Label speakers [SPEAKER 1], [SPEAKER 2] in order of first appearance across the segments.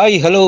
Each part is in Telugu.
[SPEAKER 1] హాయ్ హలో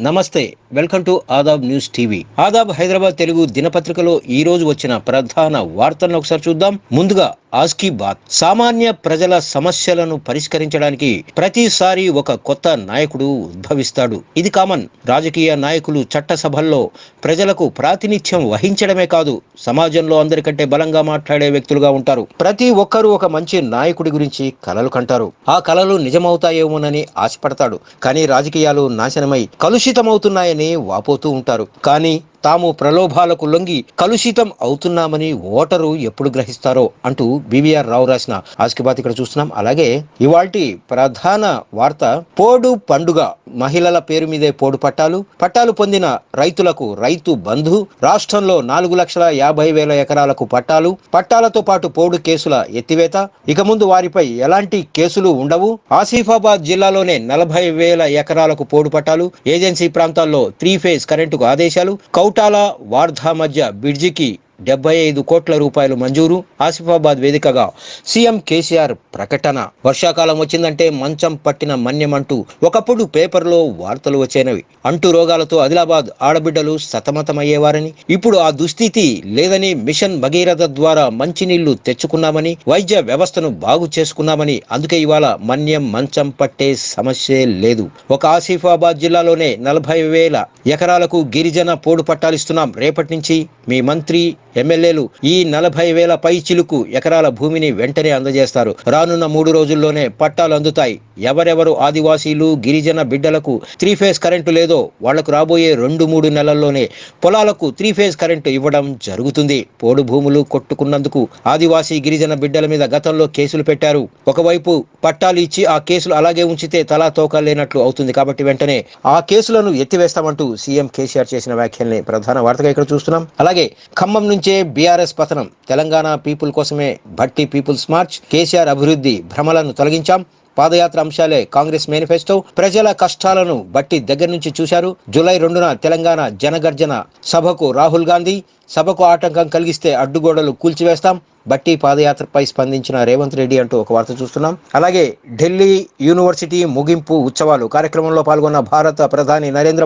[SPEAKER 1] నమస్తే. Welcome to Aadab news TV. Aadab Hyderabad Telugu దినపత్రికలో ఈ రోజు వచ్చిన ప్రధాన వార్తలను ఒకసారి చూద్దాం. ముందుగా ఆస్కీ బాత్. సామాన్య ప్రజల సమస్యలను పరిష్కరించడానికి ప్రతిసారి ఒక కొత్త నాయకుడు ఉద్భవిస్తాడు. ఇది కామన్. రాజకీయ నాయకులు చట్టసభల్లో ప్రజలకు ప్రాతినిధ్యం వహించడమే కాదు, సమాజంలో అందరికంటే బలంగా మాట్లాడే వ్యక్తులుగా ఉంటారు. ప్రతి ఒక్కరూ ఒక మంచి నాయకుడి గురించి కలలు కంటారు. ఆ కలలు నిజమవుతాయేమోనని ఆశపడతాడు. కానీ రాజకీయాలు నాశనమై కలుషితమవుతున్నాయని వాపోతూ ఉంటారు. కానీ తాము ప్రలోభాలకు లొంగి కలుషితం అవుతున్నామని ఓటరు ఎప్పుడు గ్రహిస్తారో అంటూ బివిఆర్ రావు రాసిన ఆస్కిబాత్ ఇక్కడ చూస్తున్నాం. అలాగే ఇవాల్టి ప్రధాన వార్త పోడు పండుగ. మహిళల పేరు మీదే పోడు పట్టాలు పొందిన రైతులకు రైతు బంధు. రాష్ట్రంలో 4,50,000 ఎకరాలకు పట్టాలతో పాటు పోడు కేసుల ఎత్తివేత. ఇక ముందు వారిపై ఎలాంటి కేసులు ఉండవు. ఆసిఫాబాద్ జిల్లాలోనే 40,000 ఎకరాలకు పోడు పట్టాలు. ఏజెన్సీ ప్రాంతాల్లో 3 ఫేజ్ కరెంటుకు ఆదేశాలు. కౌటాల వార్ధా మధ్య బ్రిడ్జికి 75 కోట్ల రూపాయలు మంజూరు. ఆసిఫాబాద్ వేదికగా సీఎం కేసీఆర్ ప్రకటన. వర్షాకాలం వచ్చిందంటే మంచం పట్టిన మన్యమంటూ ఒకప్పుడు పేపర్లో వార్తలు వచ్చేనవి. అంటూ రోగాలతో ఆదిలాబాద్ ఆడబిడ్డలు సతమతమయ్యేవారని, ఇప్పుడు ఆ దుస్థితి లేదని, మిషన్ భగీరథ ద్వారా మంచినీళ్లు తెచ్చుకున్నామని, వైద్య వ్యవస్థను బాగు చేసుకున్నామని, అందుకే ఇవాళ మన్యం మంచం పట్టే సమస్యే లేదు. ఒక ఆసిఫాబాద్ జిల్లాలోనే 40,000 ఎకరాలకు గిరిజన పోడు పట్టాలిస్తున్నాం. రేపటి నుంచి మీ మంత్రి ఎమ్మెల్యేలు ఈ 40,000 పై చిలుకు ఎకరాల భూమిని వెంటనే అందజేస్తారు. రానున్న 3 రోజుల్లోనే పట్టాలు అందుతాయి. ఎవరెవరు ఆదివాసీలు గిరిజన బిడ్డలకు 3 ఫేజ్ కరెంటు లేదో వాళ్లకు రాబోయే 2-3 నెలల్లోనే పొలాలకు 3 ఫేజ్ కరెంటు ఇవ్వడం జరుగుతుంది. పోడు భూములు కొట్టుకున్నందుకు ఆదివాసీ గిరిజన బిడ్డల మీద గతంలో కేసులు పెట్టారు. ఒకవైపు పట్టాలు ఇచ్చి ఆ కేసులు అలాగే ఉంచితే తలా తోక లేనట్లు అవుతుంది. కాబట్టి వెంటనే ఆ కేసులను ఎత్తివేస్తామంటూ సీఎం కేసీఆర్ చేసిన వ్యాఖ్యల్ని ప్రధాన వార్తగా ఇక్కడ చూస్తున్నాం. అలాగే ఖమ్మం నుంచే బీఆర్ఎస్ పతనం. తెలంగాణ పీపుల్ కోసమే భట్టి పీపుల్స్ మార్చ్. కేసీఆర్ అభివృద్ధి భ్రమలను తొలగించాం. పాదయాత్ర అంశాలే కాంగ్రెస్ మేనిఫెస్టో. ప్రజల కష్టాలను బట్టి దగ్గర నుంచి చూశారు. జూలై 2న తెలంగాణ జనగర్జన సభకు రాహుల్ గాంధీ. సభకు ఆటంకం కలిగిస్తే అడ్డుగోడలు కూల్చివేస్తాం. బట్టి పాదయాత్రపై స్పందించిన రేవంత్ రెడ్డి అంటూ ఒక వార్త చూస్తున్నాం. అలాగే ఢిల్లీ యూనివర్సిటీ ముగింపు ఉత్సవాలు కార్యక్రమంలో పాల్గొన్న భారత ప్రధాని నరేంద్ర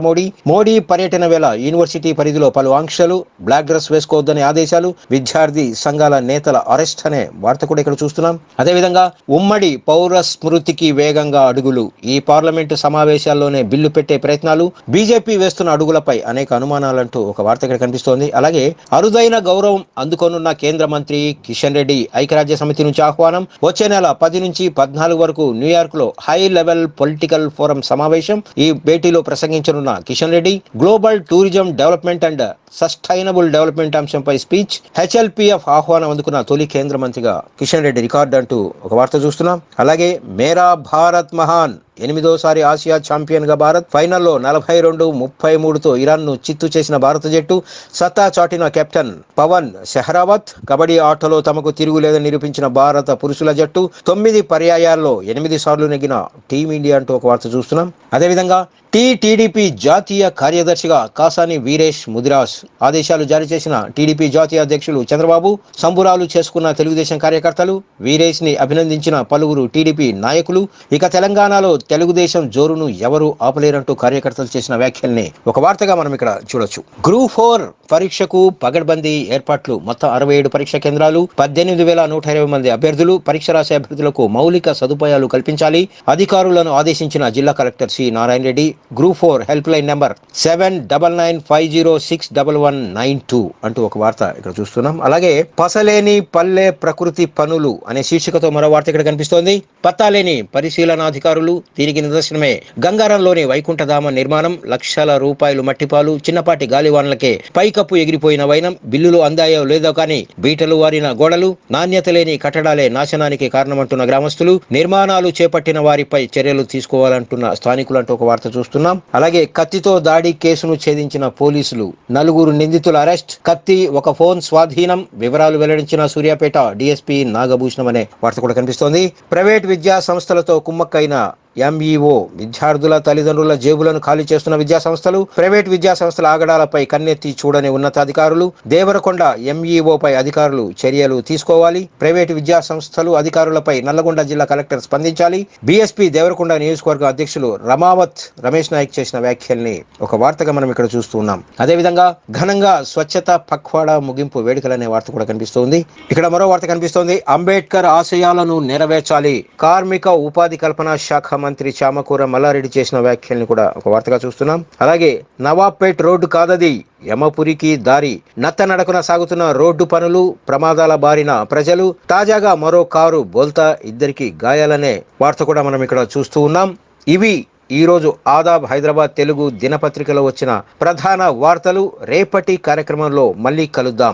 [SPEAKER 1] మోడీ పర్యటన వేళ యూనివర్సిటీ పరిధిలో పలు ఆంక్షలు. బ్లాక్ డ్రెస్ వేసుకోవద్దని ఆదేశాలు. విద్యార్థి సంఘాల నేతల అరెస్ట్ అనే వార్త కూడా ఇక్కడ చూస్తున్నాం. అదేవిధంగా ఉమ్మడి పౌర స్మృతికి వేగంగా అడుగులు. ఈ పార్లమెంటు సమావేశాల్లోనే బిల్లు పెట్టే ప్రయత్నాలు. బీజేపీ వేస్తున్న అడుగులపై అనేక అనుమానాలంటూ ఒక వార్త ఇక్కడ కనిపిస్తోంది. అలాగే అరుదైన గౌరవం అందుకోనున్న కేంద్ర మంత్రి కిషన్ రెడ్డి. ఐక్యరాజ్య సమితి నుంచి ఆహ్వానం. వచ్చే నెల 10 నుంచి 14 వరకు న్యూయార్క్ లో హై లెవెల్ పొలిటికల్ ఫోరం సమావేశం. ఈ భేటీలో ప్రసంగించనున్న Kishan Reddy global tourism development and sustainable development అంశంపై స్పీచ్. హెచ్ఎల్పీఎఫ్ ఆహ్వానం అందుకున్న తొలి కేంద్ర మంత్రిగా కిషన్ రెడ్డి రికార్డు అంటూ ఒక వార్త చూస్తున్నాం. అలాగే మేరా భారత్ మహాన్. 8వ ఆసియా ఛాంపియన్ గా భారత్. ఫైనల్లో 42-33తో ఇరాన్ ను చిత్తు చేసిన భారత జట్టు. సత్తా చాటిన కెప్టెన్ పవన్ షెహరావత్. కబడ్డీ ఆటలో తమకు తిరుగులేదని నిరూపించిన భారత పురుషుల జట్టు. 9 పర్యాయాల్లో 8 సార్లు నెగ్గిన టీమిండియా అంటూ ఒక వార్త చూస్తున్నాం. అదేవిధంగా టీడీపీ జాతీయ కార్యదర్శిగా కాసాని వీరేష్ ముదిరాజ్ ఆదేశాలు జారీ చేసిన టీడీపీ జాతీయ అధ్యక్షులు చంద్రబాబు. సంబురాలు చేసుకున్న తెలుగుదేశం కార్యకర్తలు. వీరేష్ ని అభినందించిన పలువురు టీడీపీ నాయకులు. ఇక తెలంగాణలో తెలుగుదేశం జోరును ఎవరు ఆపలేరంటూ కార్యకర్తలు చేసిన వ్యాఖ్యల్ని ఒక వార్తగా మనం ఇక్కడ చూడొచ్చు. గ్రూప్ 4 పరీక్షకు పగడ్బందీ ఏర్పాట్లు. మొత్తం 67 పరీక్ష కేంద్రాలు, 18,120 మంది అభ్యర్థులు. పరీక్ష రాసే అభ్యర్థులకు మౌలిక సదుపాయాలు కల్పించాలి. అధికారులను ఆదేశించిన జిల్లా collector C Narayana Reddy. Group 4 helpline number 7995061192 అంటూ ఒక వార్త ఇక్కడ చూస్తున్నాం. అలాగే పసలేని పల్లె ప్రకృతి పనులు అనే శీర్షికతో మరో వార్త ఇక్కడ కనిపిస్తోంది. పత్తాలేని పరిశీలనాధికారులు. దీనికి నిదర్శనమే గంగారంలోని వైకుంఠధామ నిర్మాణం. లక్షల రూపాయలు మట్టిపాలు. చిన్నపాటి గాలివానలకే పైకప్పు ఎగిరిపోయిన వైనం. బిల్లులు అందాయో లేదో కానీ బీటలు వారిన గోడలు. నాణ్యత లేని కట్టడాలే నాశనానికి కారణమంటున్న గ్రామస్తులు. నిర్మాణాలు చేపట్టిన వారిపై చర్యలు తీసుకోవాలంటున్న స్థానికులు అంటూ ఒక వార్త చూస్తున్నాం. అలాగే కత్తితో దాడి కేసును ఛేదించిన పోలీసులు. 4 నిందితుల అరెస్ట్. కత్తి, ఒక ఫోన్ స్వాధీనం. వివరాలు వెల్లడించిన సూర్యాపేట డీఎస్పీ నాగభూషణం అనే వార్త కూడా కనిపిస్తోంది. ప్రైవేట్ విద్యా సంస్థలతో కుమ్మక్కైన ఎంఈఓ విద్యార్థుల తల్లిదండ్రుల జేబులను ఖాళీ చేస్తున్న విద్యాసంస్థలు, ప్రైవేట్ విద్యాసంస్థల ఆగడాలపై కన్నెత్తి చూడని ఉన్నతాధికారులు, దేవరకొండ ఎంఈఓపై అధికారులు చర్యలు తీసుకోవాలి. ప్రైవేటు విద్యాసంస్థలు అధికారులపై నల్లగొండ జిల్లా కలెక్టర్ స్పందించాలి. బీఎస్పీ దేవరకొండ నియోజకవర్గ అధ్యక్షులు రమావత్ రమేష్ నాయక్ చేసిన వ్యాఖ్యల్ని ఒక వార్తగా మనం ఇక్కడ చూస్తున్నాం. అదేవిధంగా ఘనంగా స్వచ్ఛత పఖ్వాడా ముగింపు వేడుకలనే వార్త కూడా కనిపిస్తోంది. ఇక్కడ మరో వార్త కనిపిస్తోంది. అంబేద్కర్ ఆశయాలను నెరవేర్చాలి. కార్మిక ఉపాధి కల్పన శాఖ మంత్రి చామకూర మల్లారెడ్డి చేసిన వ్యాఖ్యల్ని కూడా ఒక వార్తగా చూస్తున్నాం. అలాగే నవాబ్పేట్ రోడ్డు కాదది, యమపురికి దారి, నత్తనడకన సాగుతున్న రోడ్డు పనులు, ప్రమాదాల బారిన ప్రజలు, తాజాగా మరో కారు బోల్తా, ఇద్దరికి గాయాలనే వార్త కూడా మనం ఇక్కడ చూస్తూ ఉన్నాం. ఇవి ఈరోజు ఆదాబ్ హైదరాబాద్ తెలుగు దినపత్రికలో వచ్చిన ప్రధాన వార్తలు. రేపటి కార్యక్రమంలో మళ్ళీ కలుద్దాం.